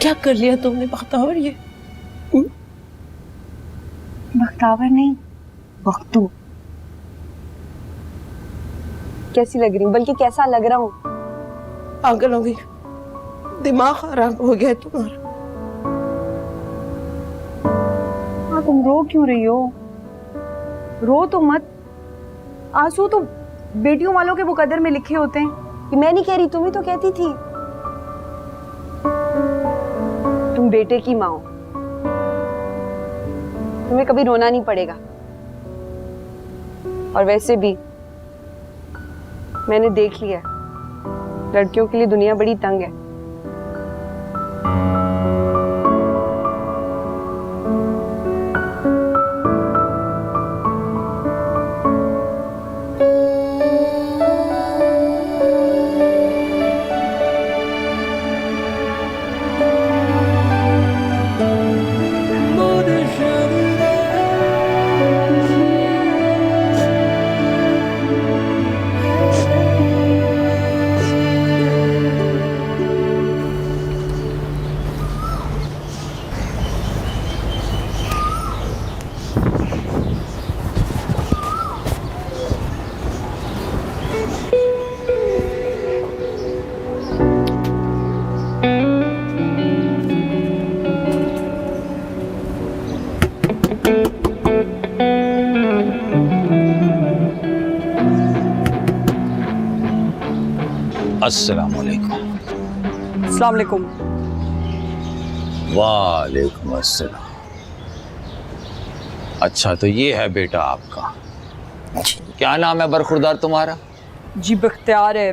क्या कर लिया तुमने बख्तावर? ये बख्तावर नहीं, बख्तू। कैसी लग रही हूँ? बल्कि कैसा लग रहा हूँ? पागल हो गई, दिमाग खराब हो गया तुम्हारा। हाँ, तुम रो क्यों रही हो? रो तो मत। आंसू तो बेटियों वालों के मुकद्दर में लिखे होते हैं। कि मैं नहीं कह रही, तुम ही तो कहती थी। तुम बेटे की माँ हो, तुम्हें कभी रोना नहीं पड़ेगा। और वैसे भी मैंने देख लिया, लड़कियों के लिए दुनिया बड़ी तंग है। अस्सलाम वालेकुम। अस्सलाम वालेकुम। वालेकुम अस्सलाम। अच्छा, तो ये है बेटा आपका। क्या नाम है बरखुरदार तुम्हारा? जी बख्तियार है।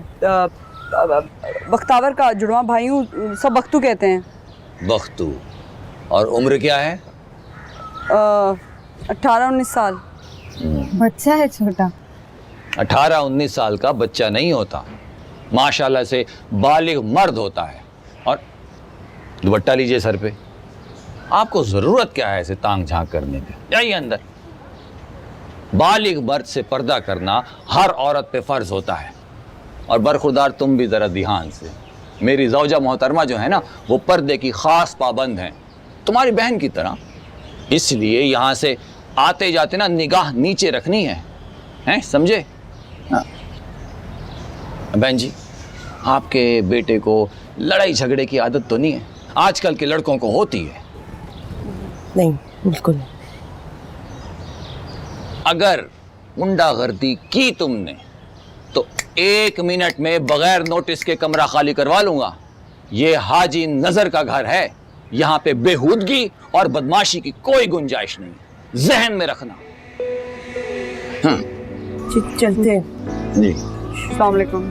बख्तावर का जुड़वा भाई हूँ, सब बख्तू कहते हैं। बख्तू। और उम्र क्या है? 18-19 साल। बच्चा है छोटा। 18-19 साल का बच्चा नहीं होता, माशाल्लाह से बालिग मर्द होता है। और दुपट्टा लीजिए सर पे। आपको जरूरत क्या है ऐसे तांग झांक करने की? जाइए अंदर। बालिग मर्द से पर्दा करना हर औरत पे फर्ज होता है। और बरखुरदार तुम भी जरा ध्यान से, मेरी ज़ौजा मोहतरमा जो है ना, वो पर्दे की खास पाबंद हैं, तुम्हारी बहन की तरह। इसलिए यहां से आते जाते ना निगाह नीचे रखनी है, हैं समझे? हाँ। बहन जी, आपके बेटे को लड़ाई झगड़े की आदत तो नहीं है? आजकल के लड़कों को होती है। नहीं, बिल्कुल नहीं। अगर गुंडागर्दी की तुमने तो 1 मिनट में बगैर नोटिस के कमरा खाली करवा लूंगा। ये हाजी नजर का घर है, यहाँ पे बेहूदगी और बदमाशी की कोई गुंजाइश नहीं, जहन में रखना। चलते हैं जी। अस्सलाम वालेकुम।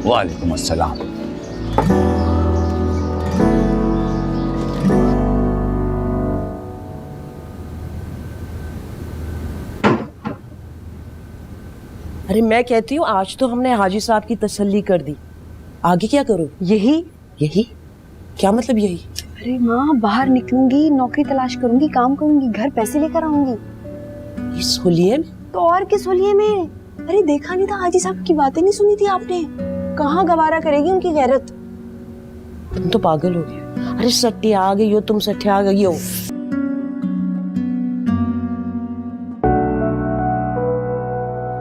वालेकुम अस्सलाम। अरे मैं कहती हूँ, आज तो हमने हाजी साहब की तसल्ली कर दी, आगे क्या करो? यही क्या मतलब यही? अरे माँ, बाहर निकलूंगी, नौकरी तलाश करूंगी, काम करूंगी, घर पैसे लेकर आऊंगी। इस होलिये में? तो और किस होलिये में? अरे देखा नहीं था, हाजी साहब की बातें नहीं सुनी थी आपने? कहाँ गवारा करेगी उनकी गैरत। तुम तो पागल हो गए। अरे सट्टी आ गई हो तुम, सट्टी आ गई हो।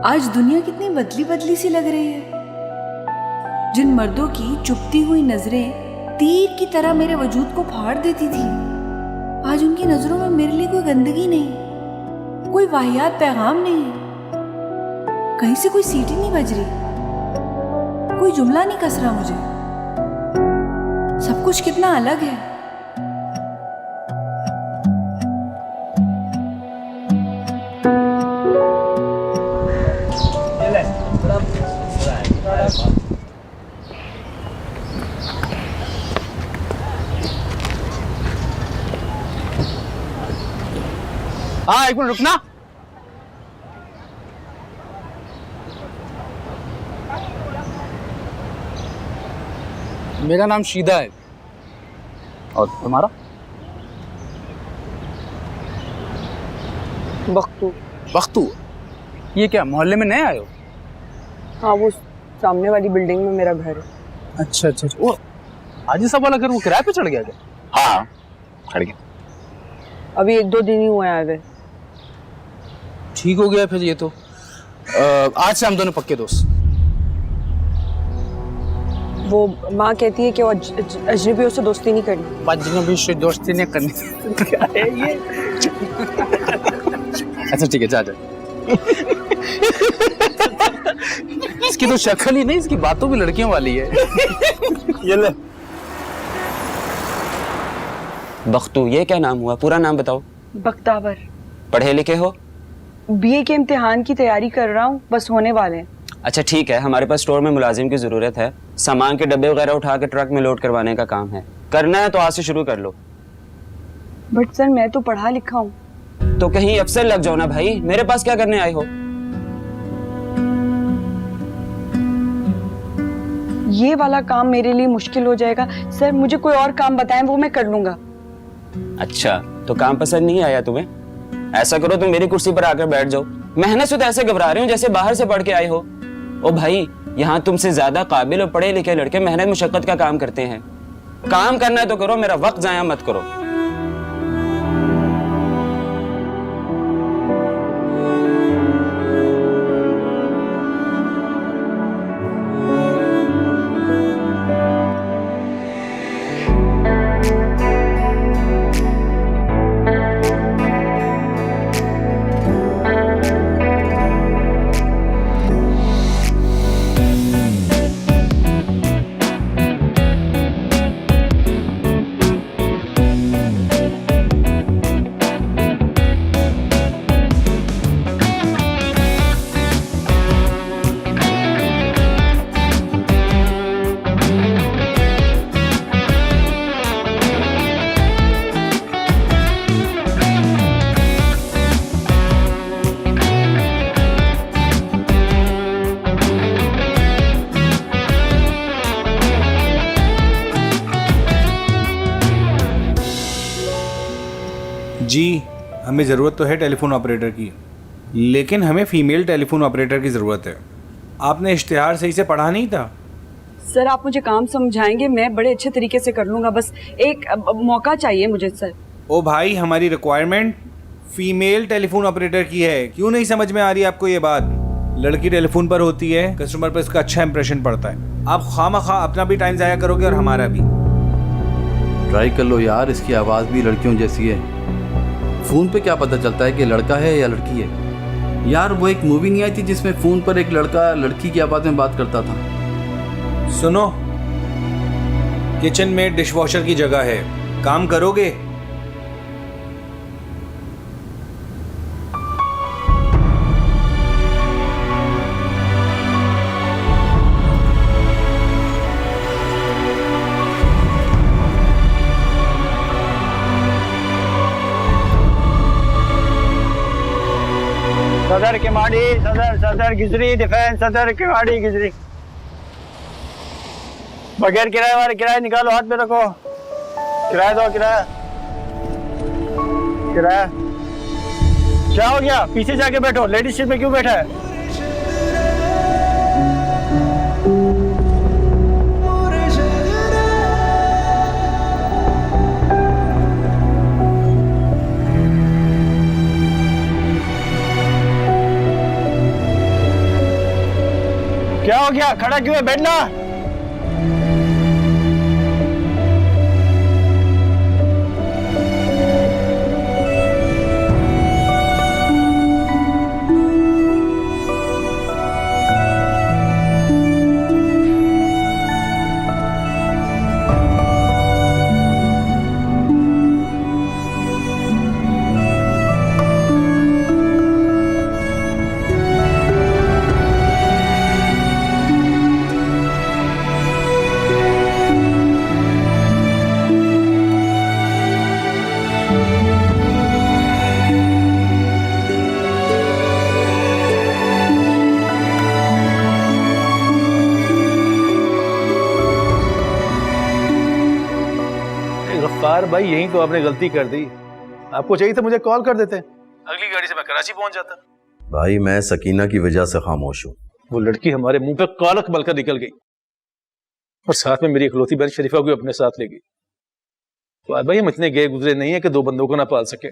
आज दुनिया कितनी बदली बदली सी लग रही है। जिन मर्दों की चुपती हुई नजरें तीर की तरह मेरे वजूद को फाड़ देती थी, आज उनकी नजरों में मेरे लिए कोई गंदगी नहीं, कोई वाहियात पैगाम नहीं, कहीं से कोई सीटी नहीं बज रही, कोई जुमला नहीं कस रहा मुझे। सब कुछ कितना अलग है। हाँ, एक मिनट रुकना। मेरा नाम शीदा है। और तुम्हारा? बख्तू। बख्तू? ये क्या मोहल्ले में नए आए हो? हाँ, वो सामने वाली बिल्डिंग में मेरा घर है। अच्छा अच्छा अच्छा। वो हाजी साहब वाला घर वो किराए पे चढ़ गया क्या? हाँ खड़ गया। अभी 1-2 दिन ही हुए आए हुए। ठीक हो गया फिर ये तो। आज से हम दोनों पक्के दोस्त। वो माँ कहती है कि वो अजनबियों से दोस्ती नहीं करनी। अजनबी से दोस्ती नहीं करनी। क्या है ये? अच्छा ठीक है, जा जा। इसकी तो शक्ल ही नहीं, इसकी बातों भी लड़कियों वाली है। ये ले। बख्तू, ये क्या नाम हुआ? पूरा नाम बताओ। बख्तावर। पढ़े लिखे हो? बीए के इम्तिहान की तैयारी कर रहा हूँ, बस होने वाले हैं। अच्छा ठीक है, हमारे पास स्टोर में मुलाजिम की जरूरत है। सामान के डब्बे वगैरह उठा के ट्रक में लोड करवाने का काम है। करना है तो आज से शुरू कर लो। बट सर मैं तो पढ़ा लिखा हूँ। तो कहीं अफसर लग जाओ ना भाई, मेरे पास क्या करने आए हो? ये वाला काम मेरे लिए मुश्किल हो जाएगा सर, मुझे कोई और काम बताएं, वो मैं कर लूंगा। अच्छा, तो काम पसंद नहीं आया तुम्हें? ऐसा करो, तुम मेरी कुर्सी पर आकर बैठ जाओ। मेहनत से तो ऐसे घबरा रहे हो जैसे बाहर से पढ़ के आए हो। ओ भाई, यहाँ तुमसे ज्यादा काबिल और पढ़े लिखे लड़के मेहनत मुशक्कत का काम करते हैं। काम करना है तो करो, मेरा वक्त जाया मत करो। जी, हमें ज़रूरत तो है टेलीफोन ऑपरेटर की, लेकिन हमें फ़ीमेल टेलीफोन ऑपरेटर की ज़रूरत है। आपने इश्तिहार सही से पढ़ा नहीं था? सर आप मुझे काम समझाएंगे, मैं बड़े अच्छे तरीके से कर लूंगा, बस एक मौका चाहिए मुझे सर। ओ भाई, हमारी रिक्वायरमेंट फ़ीमेल टेलीफोन ऑपरेटर की है। क्यों नहीं समझ में आ रही आपको ये बात? लड़की टेलीफोन पर होती है, कस्टमर पर उसका अच्छा इंप्रेशन पड़ता है। आप खामखा अपना भी टाइम ज़ाया करोगे और हमारा भी। ट्राई कर लो यार, इसकी आवाज़ भी लड़कियों जैसी है। फ़ोन पे क्या पता चलता है कि लड़का है या लड़की है? यार वो एक मूवी नहीं आई थी जिसमें फ़ोन पर एक लड़का लड़की की आवाज़ में बात करता था? सुनो, किचन में डिशवॉशर की जगह है, काम करोगे? सदर किमाड़ी, सदर गिजरी, डिफेंस सदर किमाड़ी गिजरी। बगैर किराए वाले किराया निकालो, हाथ में रखो। किराया दो, किराया किराया। क्या हो गया? पीछे जाके बैठो, लेडीज सीट में क्यों बैठा है? क्या हो गया? खड़ा क्यों है? बैठना। गफ्फार भाई, यही तो आपने गलती कर दी। आपको चाहिए था मुझे कॉल कर देते, अगली गाड़ी से मैं कराची पहुंच जाता। भाई मैं सकीना की वजह से खामोश हूँ। वो लड़की हमारे मुंह पे कालक बलकर निकल गई और साथ में मेरी इकलौती बहन शरीफा को अपने साथ ले गई। फवाद भाई हम इतने गए गुजरे नहीं है कि 2 बंदों को ना पाल सके।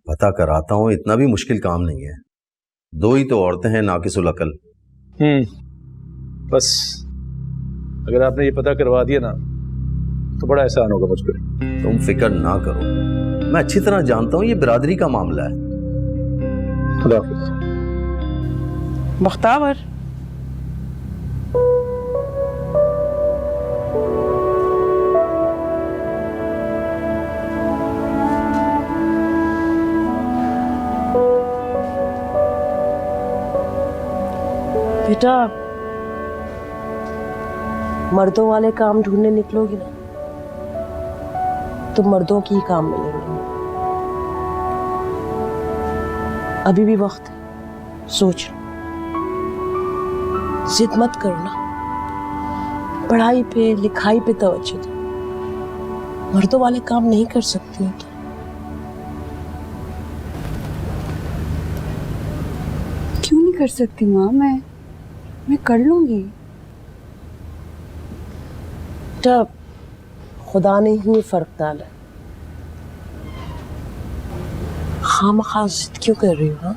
पता कराता हूँ, इतना भी मुश्किल काम नहीं है। 2 ही तो औरतें हैं नाकिसुल अकल। बस अगर आपने ये पता करवा दिया ना तो बड़ा एहसान होगा मुझ पर। तुम फिक्र ना करो, मैं अच्छी तरह जानता हूँ ये बिरादरी का मामला है। खुदा हाफिज। बख्तावर, बेटा मर्दों वाले काम ढूंढने निकलोगी ना तो मर्दों की ही काम मिलेंगे। अभी भी वक्त है, सोच लो, जिद मत करो ना, पढ़ाई पे लिखाई पे तवज्जो दो। मर्दों वाले काम नहीं कर सकती हो तो क्यों नहीं कर सकती माँ? मैं कर लूंगी। बेटा खुदा ने ही फर्क डाला। खामखा जिद क्यों कर रही हो? हाँ,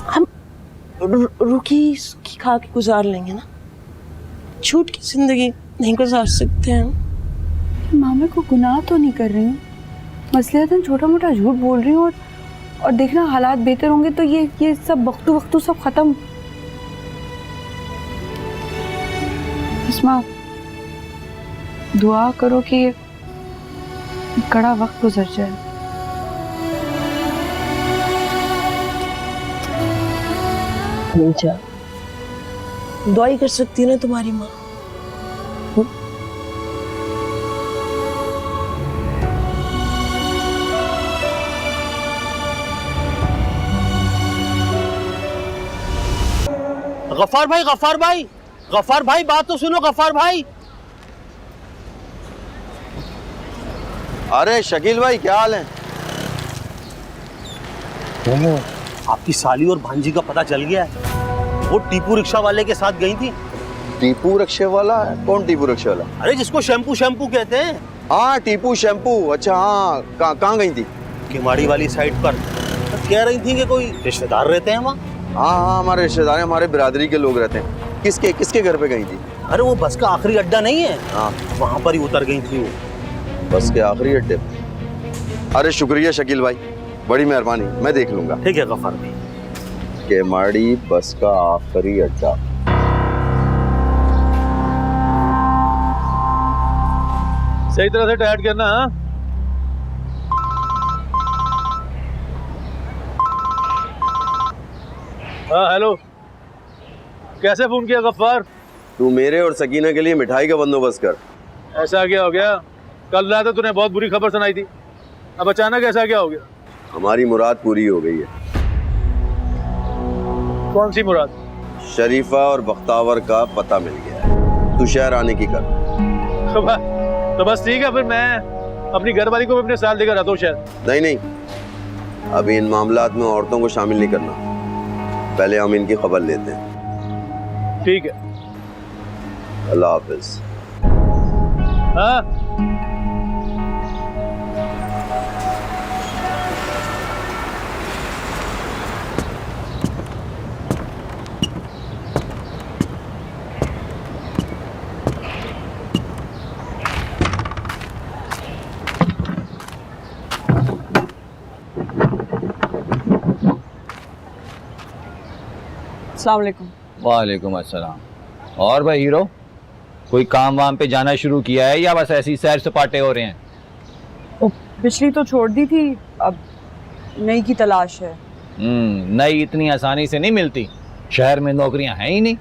हम रुकी सुखी खा के गुजार लेंगे ना, झूठ की जिंदगी नहीं गुजार सकते हम। माँ मैं को गुनाह तो नहीं कर रही हूँ, मसलियतन छोटा मोटा झूठ बोल रही हूँ और देखना हालात बेहतर होंगे तो ये सब वक्तू सब खत्म। बस माँ दुआ करो कि ये कड़ा वक्त गुजर जाए। नहीं जा, दुआ ही कर सकती है ना तुम्हारी माँ। गफ्फार भाई, गफ्फार भाई, गफ्फार भाई, बात तो सुनो गफ्फार भाई। अरे शकील भाई, क्या हाल है? आपकी साली और भांजी का पता चल गया है। वो टीपू रिक्शा वाले के साथ गई थी। टीपू रिक्शे वाला? कौन टीपू रिक्शे वाला? अरे जिसको शैम्पू शैम्पू कहते हैं। हाँ टीपू शैम्पू, अच्छा हाँ। कहाँ गई थी? किमाड़ी वाली साइड पर। कह रही थी कि कोई रिश्तेदार रहते हैं वहाँ। हाँ, हमारे रिश्तेदार, हमारे बिरादरी के लोग रहते हैं। किसके घर पे गई थी? अरे वो बस का आखिरी अड्डा नहीं है, हाँ वहाँ पर ही उतर गई थी वो। बस के आखिरी अड्डे? अरे शुक्रिया शकील भाई, बड़ी मेहरबानी, मैं देख लूंगा। ठीक है गफ्फार भाई। केमाड़ी बस का आखिरी अड्डा। सही तरह से टाइट करना। हाँ हेलो, कैसे फोन किया गफ्फार? तू मेरे और सकीना के लिए मिठाई का बंदोबस्त कर। ऐसा क्या हो गया? कल रात तूने बहुत बुरी खबर सुनाई थी, अब अचानक ऐसा क्या हो गया? हमारी मुराद पूरी हो गई है। कौन सी मुराद? शरीफा और बख्तावर का पता मिल गया है, तू शहर आने की कर। तो बस ठीक है, फिर मैं अपनी घरवाली को भी अपने साथ लेकर आता हूँ शहर। नहीं, अभी इन मामलात में औरतों को शामिल नहीं करना, पहले हम इनकी खबर लेते हैं। ठीक है, अल्लाह हाफिज। हाँ अस्सलाम वालेकुम। वालेकुम अस्सलाम। और भाई हीरो, कोई काम वाम पे जाना शुरू किया है या बस ऐसी सैर सपाटे हो रहे हैं? पिछली तो छोड़ दी थी, अब नई की तलाश है। नई इतनी आसानी से नहीं मिलती, शहर में नौकरियां हैं ही नहीं।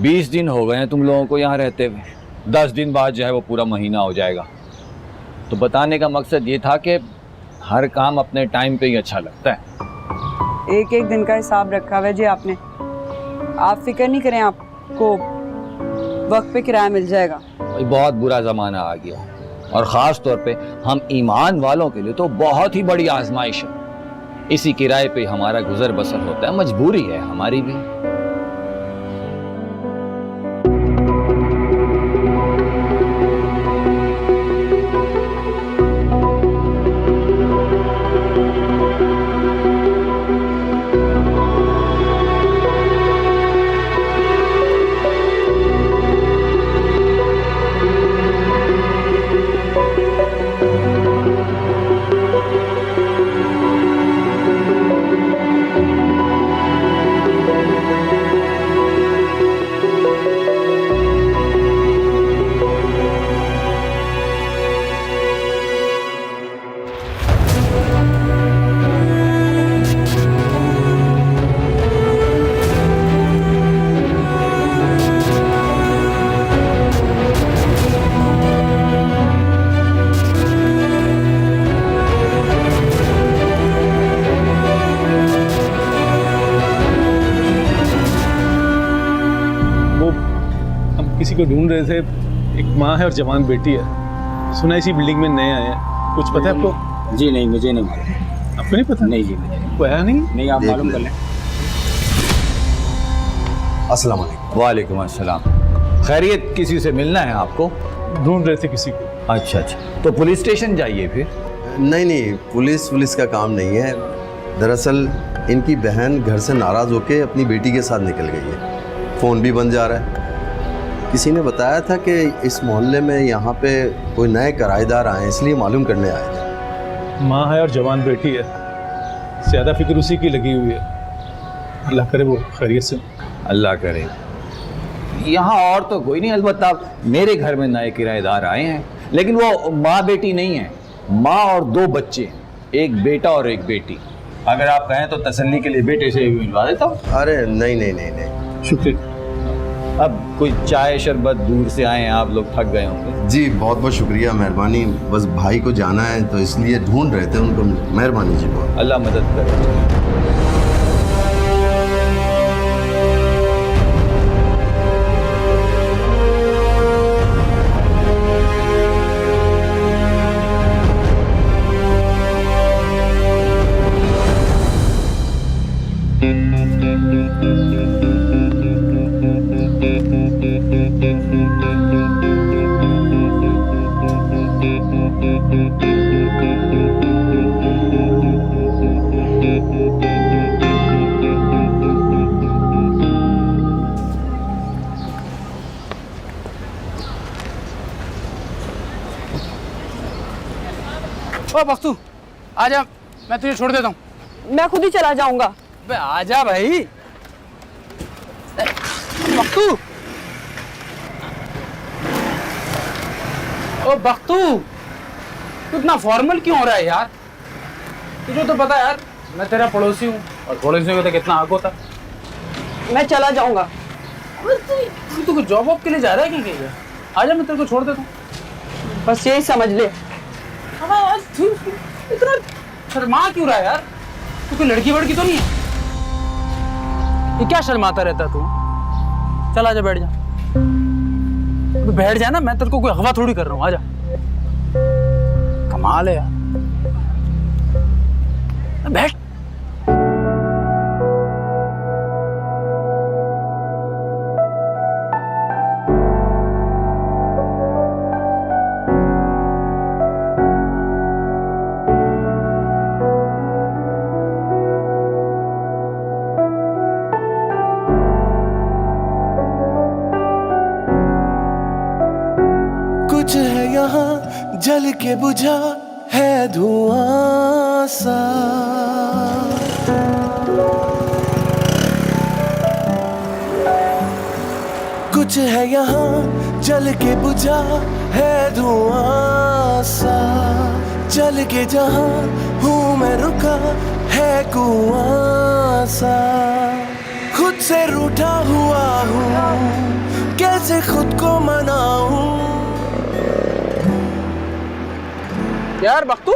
20 दिन हो गए हैं तुम लोगों को यहाँ रहते हुए, 10 दिन बाद जो है वो पूरा महीना हो जाएगा। तो बताने का मकसद ये था कि हर काम अपने टाइम पे ही अच्छा लगता है। एक एक दिन का हिसाब रखा हुआ जी आपने। आप फिक्र नहीं करें, आपको वक्त पे किराया मिल जाएगा। भाई बहुत बुरा ज़माना आ गया, और ख़ास तौर पे हम ईमान वालों के लिए तो बहुत ही बड़ी आजमाइश है। इसी किराए पे हमारा गुजर बसर होता है, मजबूरी है हमारी भी। किसी को ढूंढ रहे थे। एक माँ है और जवान बेटी है। सुना इसी बिल्डिंग में नए आए हैं। कुछ पता है आपको? जी नहीं, मुझे नहीं मालूम। आपको नहीं पता? नहीं जी, मुझे कोई आया नहीं? नहीं, आप देख मालूम कर ले। लें। अस्सलाम वालेकुम। वालेकुम अस्सलाम। खैरियत, किसी से मिलना है आपको? ढूंढ रहे थे किसी को। अच्छा अच्छा, तो पुलिस स्टेशन जाइए फिर। नहीं, पुलिस का काम नहीं है। दरअसल इनकी बहन घर से नाराज़ होकर अपनी बेटी के साथ निकल गई है। फ़ोन भी बंद जा रहा है। किसी ने बताया था कि इस मोहल्ले में यहाँ पे कोई नए किराएदार आए हैं, इसलिए मालूम करने आए थे। माँ है और जवान बेटी है। ज़्यादा फिक्र उसी की लगी हुई है। अल्लाह करे वो खैरियत से। अल्लाह करे। यहाँ और तो कोई नहीं, अलबत्ता मेरे घर में नए किराएदार आए हैं, लेकिन वो माँ बेटी नहीं है। माँ और 2 बच्चे, एक बेटा और एक बेटी। अगर आप कहें तो तसल्ली के लिए बेटे से भी मिलवा देता हूँ। अरे नहीं। शुक्रिया। अब कोई चाय शरबत, दूर से आए हैं आप लोग, थक गए होंगे। जी बहुत बहुत शुक्रिया, मेहरबानी। बस भाई को जाना है तो इसलिए ढूंढ रहे थे उनको। मेहरबानी जी बहुत। अल्लाह मदद करे। ओ बख्तू, आजा, मैं तुझे छोड़ देता हूँ। मैं खुद ही चला जाऊंगा। अबे आजा भाई। बख्तू, ओ बख्तू, तू इतना फॉर्मल क्यों हो रहा है यार? तुझे तो पता है यार, मैं तेरा पड़ोसी हूँ और पड़ोसियों का तो कितना हक होता है। मैं चला जाऊंगा। तू कुछ जॉब वॉब के लिए जा रहा है कि कहीं? आजा, मैं तेरे को छोड़ देता हूँ। बस यही समझ ले। तू इतना शर्मा क्यों रहा है यार? तू कोई लड़की वड़की तो नहीं है? ये क्या शर्माता रहता तू? चल आजा, बैठ जा। तू बैठ जा ना, मैं तेरे को कोई हवा थोड़ी कर रहा हूँ। आजा। कमाल है यार। बैठ। कुछ है यहाँ जल के बुझा है धुआं सा, कुछ है यहाँ जल के बुझा है धुआं सा, चल के जहाँ हूँ मैं रुका है कुआं सा, खुद से रूठा हुआ हूँ, कैसे खुद को मनाऊं। यार बख्तू,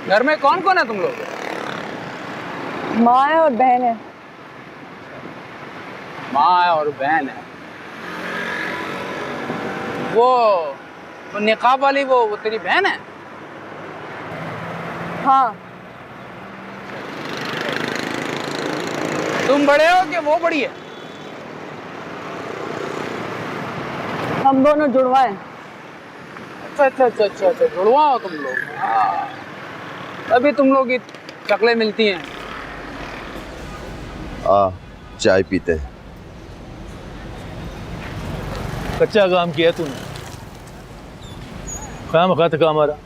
घर में कौन कौन है तुम लोग? माँ है और बहन है। माँ है और बहन है। वो निकाब वाली वो तेरी बहन है? हाँ। तुम बड़े हो कि वो बड़ी है? हम दोनों जुड़वा हैं। अच्छा, जुड़वा हो तुम लोग। हाँ, अभी तुम लोग की शक्लें मिलती हैं। चाय पीते हैं। कच्चा काम किया तूने, खामखा थका हमारा।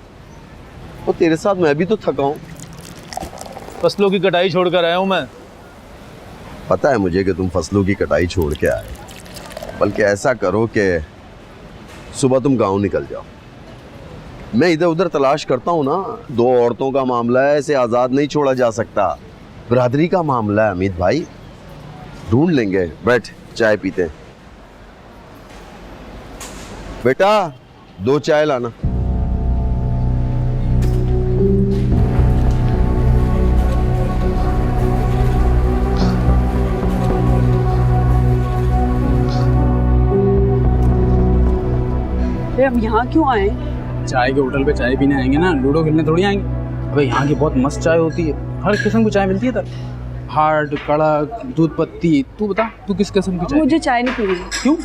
वो तेरे साथ मैं भी तो थका हूँ। फसलों की कटाई छोड़कर आया हूँ मैं। पता है मुझे कि तुम फसलों की कटाई छोड़ के आए, बल्कि ऐसा करो कि सुबह तुम गांव निकल जाओ। मैं इधर उधर तलाश करता हूँ ना। 2 औरतों का मामला है, इसे आज़ाद नहीं छोड़ा जा सकता। बिरादरी का मामला है अमित भाई, ढूंढ लेंगे। बैठ, चाय पीते हैं। बेटा 2 चाय लाना। अब यहाँ क्यों आए? चाय के होटल पे चाय पीने आएंगे ना, लूडो खेलने थोड़ी आएंगे। अबे यहाँ की बहुत मस्त चाय होती है, हर किस्म की चाय मिलती है इधर, हार्ड, कड़क, दूध पत्ती। तू बता, तू किस किस्म की चाय? मुझे चाय नहीं पीनी। क्यों?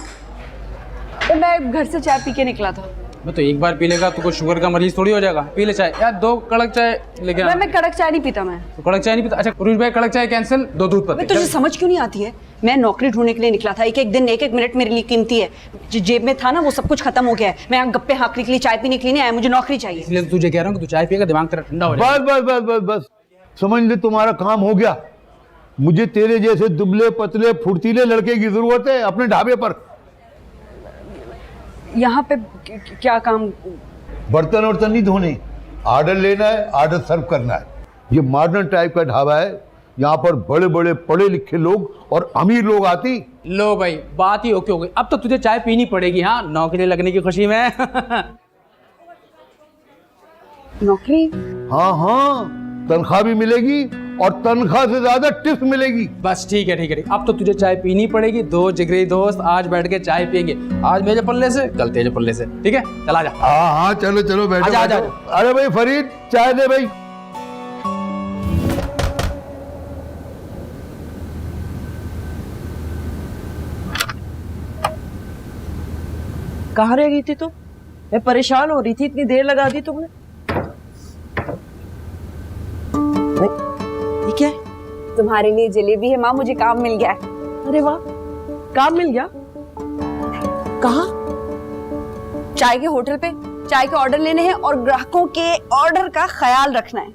तो मैं घर से चाय पी के निकला था। मैं तो एक बार पी लेगा तो कोई शुगर का मरीज थोड़ी हो जाएगा। पी ले चाय यार, 2 कड़क चाय लेके आ। मैं कड़क चाय नहीं पीता। मैं तो कड़क चाय नहीं पीता? अच्छा रुज भाई, कड़क चाय कैंसिल, 2 दूध पत्ती। तुझे समझ क्यों नहीं आती है? मैं नौकरी ढूंढने के लिए निकला था, एक एक दिन एक एक मिनट मेरे लिए कीमती है। जो जेब में था ना वो सब कुछ खत्म हो गया है। मैं यहाँ गप्पे हाँकने के लिए, चाय पीने के लिए नहीं आया, मुझे नौकरी चाहिए। इसलिए तुझे कह रहा हूँ कि तू चाय पिएगा, दिमाग तेरा ठंडा हो जाएगा। बस बस बस बस बस, समझ ले तुम्हारा काम हो गया। मुझे तेरे जैसे दुबले पतले फुर्तीले लड़के की जरूरत है अपने ढाबे पर। यहाँ पे क्या काम? बर्तन वर्तन नहीं धोने, ऑर्डर लेना है, ऑर्डर सर्व करना है। ये मॉडर्न टाइप का ढाबा है, यहाँ पर बड़े बड़े पढ़े लिखे लोग और अमीर लोग आती। लो भाई, बात ही ओके हो गई। अब तो तुझे चाय पीनी पड़ेगी। हाँ, नौकरी लगने की खुशी में। नौकरी? हाँ हाँ, तनख्वाह भी मिलेगी और तनख्वाह से ज्यादा टिप्स मिलेगी। बस ठीक है ठीक है, अब तो तुझे चाय पीनी पड़ेगी। 2 जिगरी दोस्त आज बैठ के चाय पियेंगे, आज मेरे पल्ले से, कल तेरे पल्ले से। ठीक है, चला जा। हाँ हाँ, चलो चलो बैठो आजा, आजा, बैठो। अरे भाई फरीद, चाय दे भाई। कहाँ रह गई थी तुम? मैं परेशान हो रही थी, इतनी देर लगा दी तुमने। ये क्या है? तुम्हारे लिए जलेबी है माँ, मुझे काम मिल गया है। अरे वाह, काम मिल गया? कहाँ? चाय के होटल पे चाय के ऑर्डर लेने हैं और ग्राहकों के ऑर्डर का ख्याल रखना है।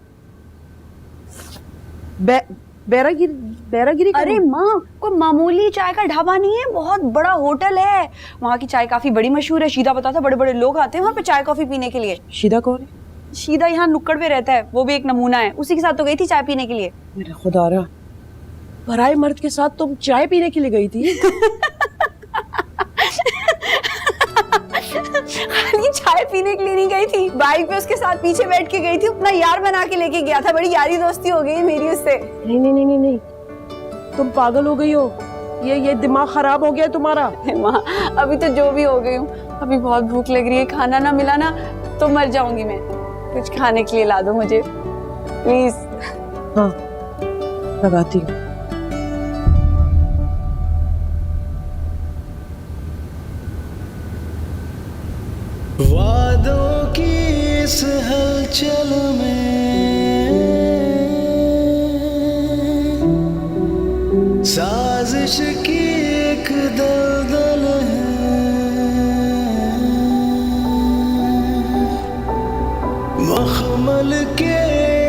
बैरागिरी? अरे माँ, कोई मामूली चाय का ढाबा नहीं है, बहुत बड़ा होटल है। वहाँ की चाय काफी बड़ी मशहूर है। शीदा पता था, बड़े बड़े लोग आते हैं वहाँ पे चाय कॉफी पीने के लिए। शीदा कौन है? शीदा यहाँ नुक्कड़ पे रहता है, वो भी एक नमूना है। उसी के साथ तो गई थी चाय पीने के लिए। मेरे खुदा रा, पराए मर्द के साथ तुम चाय पीने के लिए गई थी? खाली चाय पीने के लिए नहीं गई थी, बाइक पे उसके साथ पीछे बैठ के गई थी। अपना यार बना के लेके गया था, बड़ी यारी दोस्ती हो गई मेरी उससे। नहीं नहीं नहीं नहीं, तुम पागल हो गई हो। ये दिमाग खराब हो गया तुम्हारा। माँ, अभी तो जो भी हो गई हूँ, अभी बहुत भूख लग रही है। खाना ना मिला ना तो मर जाऊंगी मैं। कुछ खाने के लिए ला दो मुझे प्लीज। हाँ, लगाती हूँ। वादों की इस हलचल में साजिश की एक दलदल है। मखमल के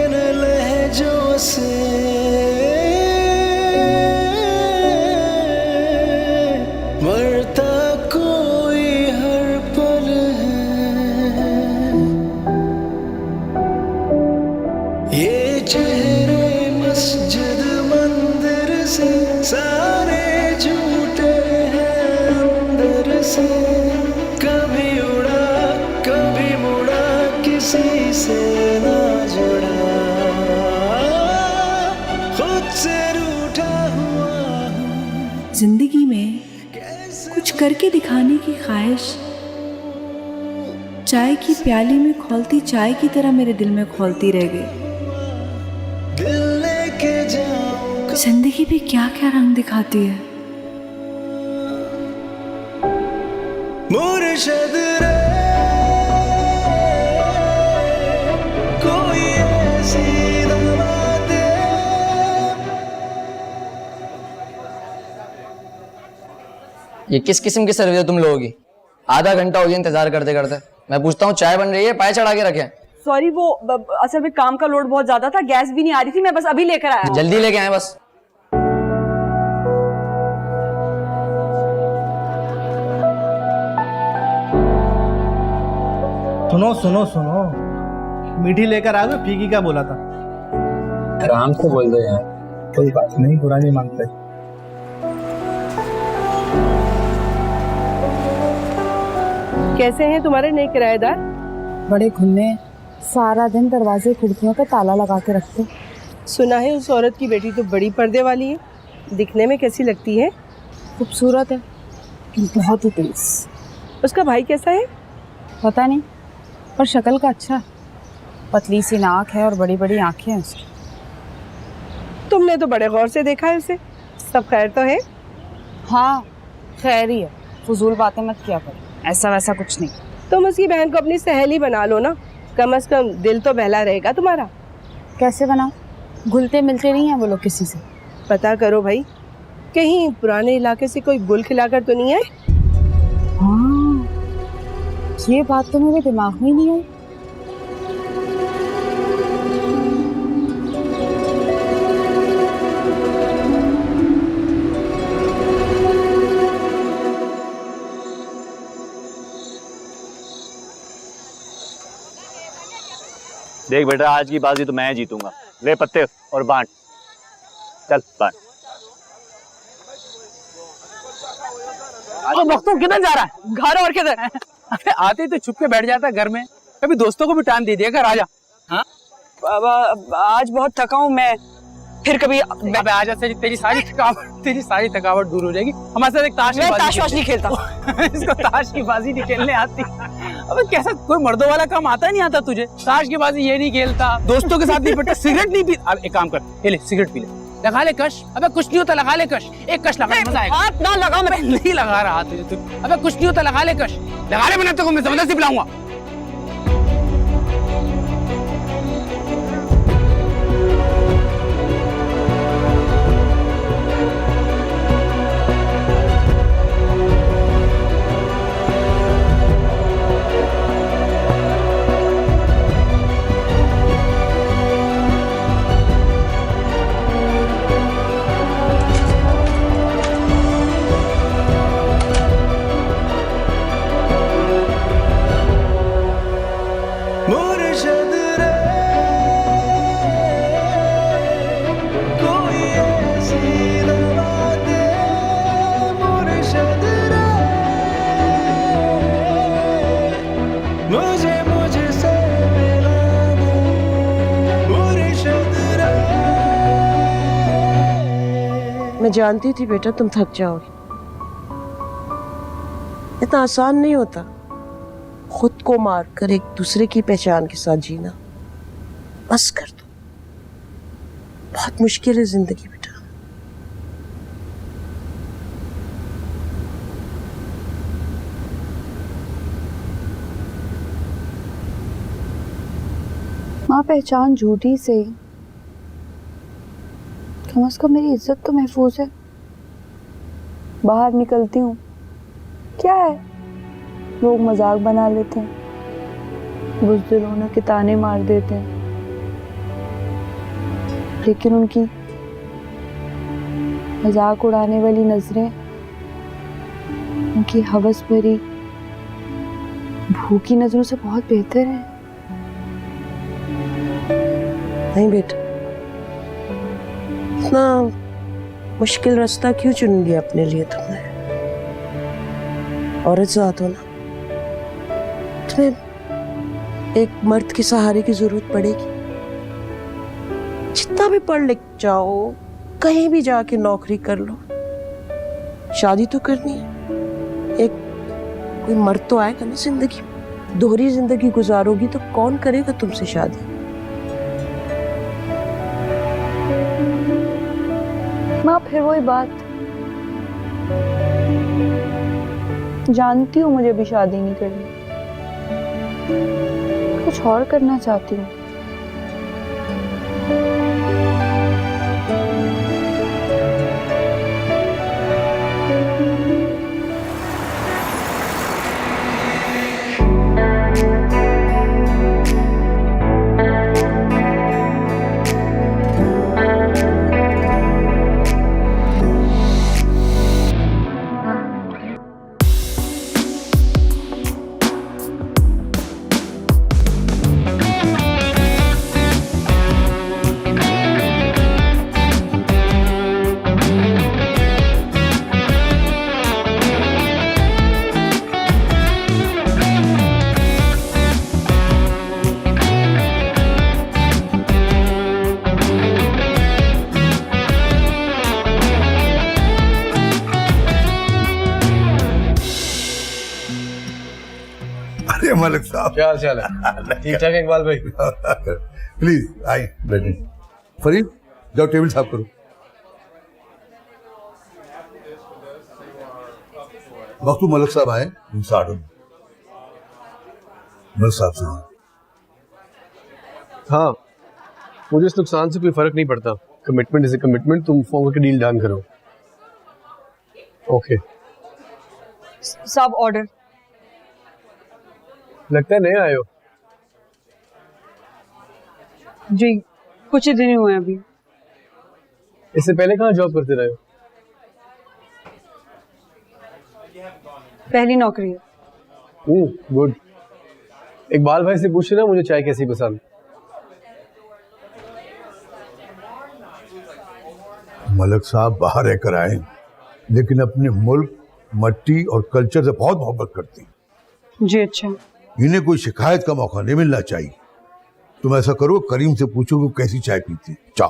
इन लहजों से मरता कोई हर पल है। ये चेहरे मस्जिद मंदिर से सारे झूठे हैं अंदर से। कभी उड़ा कभी मुड़ा, किसी से ना जुड़ा, खुद से रूठा हुआ हूँ। जिंदगी में कुछ करके दिखाने की ख्वाहिश चाय की प्याली में खौलती चाय की तरह मेरे दिल में खौलती रह गई। दिल लेके जाऊं जिंदगी भी क्या क्या रंग दिखाती है। मुर्शद रे, कोई ऐसी दवा दे। ये किस किस्म की सर्विस है तुम लोगों की? आधा घंटा हो गया इंतजार करते करते। मैं पूछता हूँ चाय बन रही है, पाए चढ़ा के रखे। सॉरी, वो असल में काम का लोड बहुत ज्यादा था, गैस भी नहीं आ रही थी। मैं बस अभी लेकर आया। जल्दी लेके आए बस। सुनो सुनो सुनो, मीठी लेकर आ गए, फीकी क्या बोला था? आराम से बोल दो यार। कोई बात नहीं, बुरा नहीं मानते। कैसे हैं तुम्हारे नए किराएदार? बड़े खुले, सारा दिन दरवाजे खिड़कियों पे ताला लगा के रखते। सुना है उस औरत की बेटी तो बड़ी पर्दे वाली है। दिखने में कैसी लगती है? खूबसूरत है, बहुत ही तेज। उसका भाई कैसा है? पता नहीं, पर शक्ल का अच्छा है। पतली सी नाक है और बड़ी बड़ी आंखें हैं उसकी। तुमने तो बड़े गौर से देखा है उसे। सब खैर तो है? हाँ, खैर ही है। फजूल बातें मत किया करो, ऐसा वैसा कुछ नहीं। तुम उसकी बहन को अपनी सहेली बना लो ना, कम से कम दिल तो बहला रहेगा तुम्हारा। कैसे बनाओ? घुलते मिलते नहीं है वो लोग किसी से। पता करो भाई, कहीं पुराने इलाके से कोई गुल खिलाकर तो नहीं आए? हाँ, ये बात तो मेरे दिमाग में ही नहीं आई। देख बेटा, आज की बाजी तो मैं जीतूंगा। ले पत्ते और बांट। चल बांट। अरे मखतूम किधर जा रहा है? घर और किधर? अरे आते ही तो छुप के बैठ जाता है घर में। कभी दोस्तों को भी टाइम दे दिया कर, आजा। हाँ आज बहुत थका हूँ मैं, फिर कभी। अबे आजा, तेरी सारी थकावट दूर हो जाएगी। हमारे साथ एक ताश नहीं खेलता। इसको ताश की बाजी नहीं खेलने आती। अबे कैसा कोई मर्दों वाला काम आता नहीं आता तुझे? ताश की बाजी ये नहीं खेलता, दोस्तों के साथ नहीं बैठता, सिगरेट नहीं पी। अब एक काम कर, ये ले सिगरेट पी ले, लगा ले कश। अबे कुछ नहीं होता, लगा ले कश। एक कश लगा, मजा आएगा। हाथ ना लगा, मैं नहीं लगा रहा तुझे तू। अबे कुछ नहीं होता, लगा ले कश, लगा ले। मैं तेरे को जबरदस्ती पिलाऊंगा। मैं जानती थी बेटा तुम थक जाओगे। इतना आसान नहीं होता खुद को मार कर एक दूसरे की पहचान के साथ जीना। बस कर दो, बहुत मुश्किल है जिंदगी बेटा। माँ, पहचान झूठी से कम से कम मेरी इज्जत तो महफूज है। बाहर निकलती हूँ, क्या है, लोग मजाक बना लेते हैं, बुज़दिल होने के ताने मार देते हैं, लेकिन उनकी मजाक उड़ाने वाली नजरें, उनकी हवस भरी भूखी नजरों से बहुत बेहतर है। नहीं बेटा, इतना मुश्किल रास्ता क्यों चुन लिया अपने लिए तुमने? औरत जात हो ना, तुम्हें एक मर्द के सहारे की जरूरत पड़ेगी। जितना भी पढ़ लिख जाओ, कहीं भी जाके नौकरी कर लो, शादी तो करनी है। एक कोई मर्द तो आएगा ना जिंदगी में। दोहरी जिंदगी गुजारोगी तो कौन करेगा तुमसे शादी? माँ, फिर वही बात, जानती हूँ मुझे भी शादी नहीं करनी, कुछ और करना चाहती हूँ। अरे मलिक साहब, क्या हाल चाल है? ठीक ठाक इकबाल भाई? प्लीज आइए बैठे। फरीद जाओ टेबल साफ करो। वक्तु मलिक साहब आए, उनसे ऑर्डर दो। मलिक साहब से हाँ, मुझे इस नुकसान से कोई फर्क नहीं पड़ता। Commitment is a commitment. तुम फोन करके डील डन करो। ओके। सब ऑर्डर। लगता है नए आए हो। जी कुछ ही दिन ही हुए हैं अभी। इससे पहले कहाँ जॉब करते रहे हो? पहली नौकरी है। गुड। इकबाल भाई से पूछ लेना मुझे चाय कैसी पसंद। मलिक साहब बाहर रहकर आए, लेकिन अपने मुल्क, मट्टी और कल्चर से बहुत मोहब्बत करती हैं। जी अच्छा। इन्हें कोई शिकायत का मौका नहीं मिलना चाहिए। तुम ऐसा करो, करीम से पूछो कि कैसी चाय पीती। चाय